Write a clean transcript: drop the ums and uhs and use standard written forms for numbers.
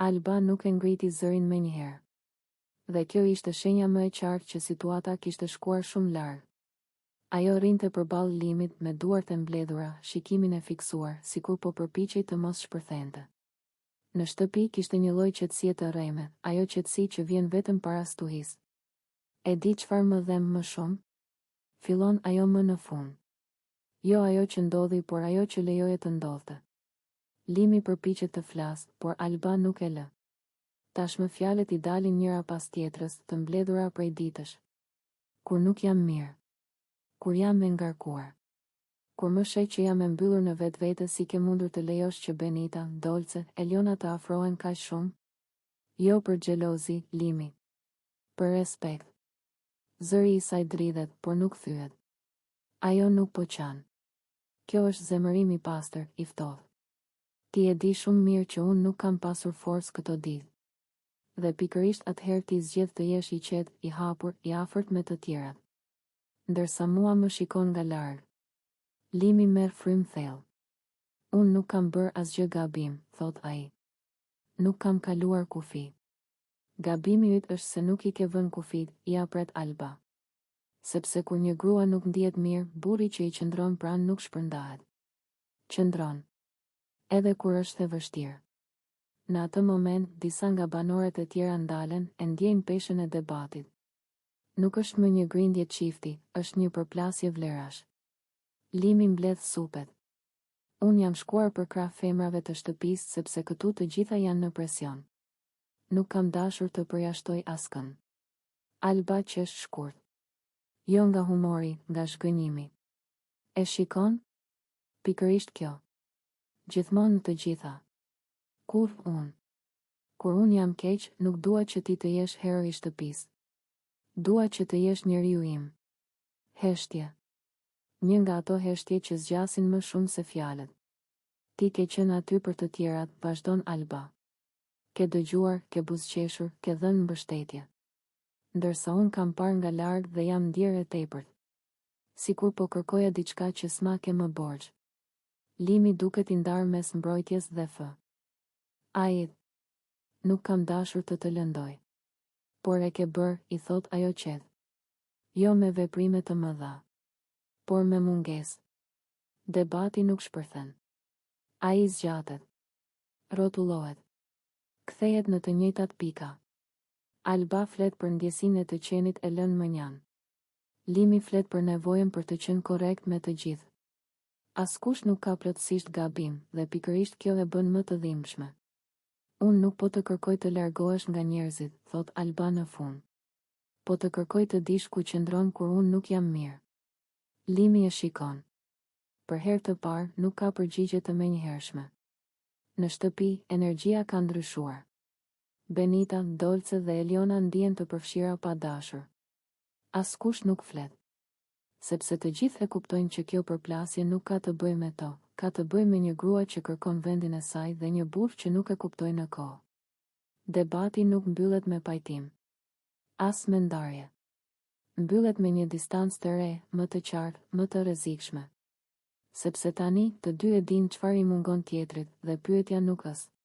Alba nuk e ngriti zërin menjëherë. Dhe kjo ishte shenja më e qartë që situata kishte shkuar shumë larg. Ajo rinte përballë Limit me duart e mbledhura, shikimin e fiksuar, sikur po përpiqej të mos shpërthente. Në shtëpi kishte një lloj qetësie të rreme, ajo qetësi që vjen vetëm para stuhis. E di çfarë më dhem më shumë? Fillon ajo më në fund. Jo ajo që ndodhi, por ajo që lejoje të ndodhte. Limi përpiqet të flasë, por Alba nuk e lë. Tashmë fjalët i dalin njëra pas tjetrës, të mbledhura prej ditësh. Kur nuk jam mirë. Kur jam e ngarkuar. Kur më sheh që jam e mbyllur në vetvete, si ke mundur të lejosh që Benita, Dolce, Eliona të afrohen kaq shumë? Jo për xhelozi, Limi. Për respekt. Zëri i saj dridhet, por nuk thyet. Ajo nuk po qan. Kjo është zemërim i pastër, i ftohtë. Ti e di shumë mirë që unë nuk kam pasur forcë këto ditë. Dhe pikërisht atëherë ti zgjedh të jesh i qetë, i hapur, i afërt me të tjerat. Ndërsa mua më shikon nga larg. Limi merr frym thellë. Unë nuk kam bërë asgjë gabim, thot ai. Nuk kam kaluar kufi. Gabimi yt është se nuk i ke vënë kufit, ja pret Alba. Sepse kur një grua nuk ndihet mirë, burri që i qëndron pranë nuk shpërndahet. Qëndron. Edhe kur është e vështirë. Në atë moment, disa nga banorët e tjera ndalen, e ndjejnë peshën e debatit. Nuk është më një grindje çifti, është një përplasje vlerash. Limi mbledh supet. Unë jam shkuar për krah femrave të shtëpisë sepse këtu të gjitha janë në presion. Nuk kam dashur të përjashtoj askën. Alba qesh shkurt. Jo nga humori, nga zhgënjimi. E shikon? Pikërisht kjo. Gjithmonë në të gjitha. Kur unë. Kur unë jam keq, nuk dua që ti të jesh hero i shtëpisë. Dua që të jesh njeriu im. Heshtje. Një nga ato heshtje që zgjasin më shumë se fjalët. Ti ke qenë aty për të tjerat, vazhdon Alba. Ke dëgjuar, ke buzëqeshur, ke dhënë mbështetje. Ndërsa unë kam parë nga larg dhe jam ndjerë e tepërt. Sikur po kërkoja diçka që s'ma ke më borxh. Limi duket i ndarë mes mbrojtjes dhe f. Ai, nuk kam dashur të të lëndoj. Por e ke bërë, i thot ajo qetë. Jo me veprime të mëdha. Por me mungesë. Debati nuk shpërthen. Ai zgjatet. Rrotullohet. Kthehet në të njëjtat pika. Alba flet për ndjesinë e të qenit e lënë mënjan. Limi flet për nevojën për të qenë korrekt me të gjithë. Askush nuk ka plotësisht gabim, dhe pikërisht kjo e bën më të dhimbshme. Unë nuk po të kërkoj të largohesh nga njerëzit, thot Alba në fund. Po të kërkoj të dish ku qëndron kur unë nuk jam mirë. Limi e shikon. Për herë të parë nuk ka përgjigje të menjëhershme. Në shtëpi, energjia ka ndryshuar. Benita, Dolce dhe Eliona ndihen të përfshira pa dashur. Askush nuk flet. Sepse të gjithë e kuptojnë që kjo përplasje nuk ka të bëjë me to, ka të bëjë me një grua që kërkon vendin e saj dhe një burr që nuk e kuptoi në kohë. Debati nuk mbyllet me pajtim. As me ndarje. Mbyllet me një distancë të re, më të qartë, më të rrezikshme. Sepse tani të dy e dinë çfarë i mungon tjetrit dhe pyetja nuk është